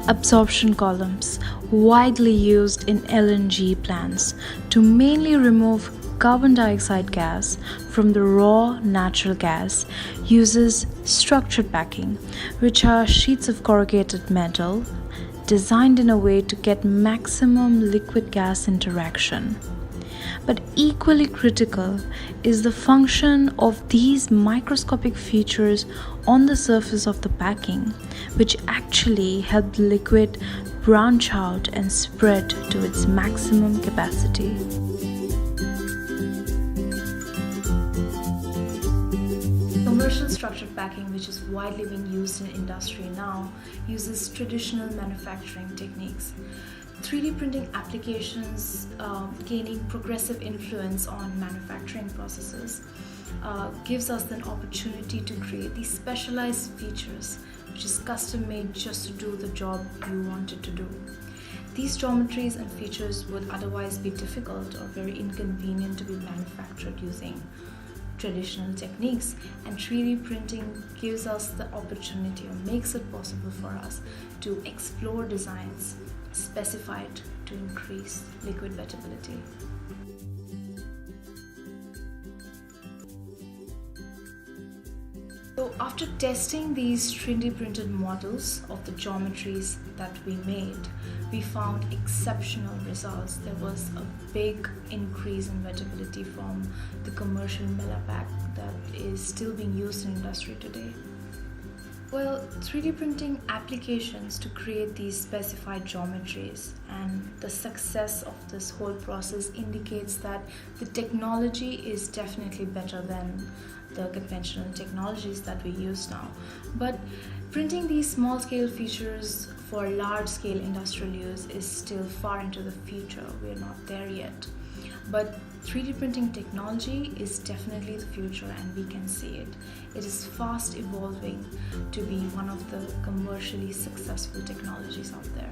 absorption columns, widely used in LNG plants to mainly remove carbon dioxide gas from the raw natural gas, uses structured packing, which are sheets of corrugated metal designed in a way to get maximum liquid gas interaction. But equally critical is the function of these microscopic features on the surface of the packing, which actually help the liquid branch out and spread to its maximum capacity. Commercial structured packing, which is widely being used in industry now, uses traditional manufacturing techniques. 3D printing applications gaining progressive influence on manufacturing processes gives us an opportunity to create these specialized features, which is custom made just to do the job you want it to do. These geometries and features would otherwise be difficult or very inconvenient to be manufactured using traditional techniques, and 3D printing gives us the opportunity or makes it possible for us to explore designs specified to increase liquid wettability. So after testing these 3D printed models of the geometries that we made, we found exceptional results. There was a big increase in wettability from the commercial Melapack that is still being used in industry today. Well, 3D printing applications to create these specified geometries and the success of this whole process indicates that the technology is definitely better than the conventional technologies that we use now. But printing these small-scale features for large-scale industrial use is still far into the future. We're not there yet. But 3D printing technology is definitely the future and we can see it. It is fast evolving to be one of the commercially successful technologies out there.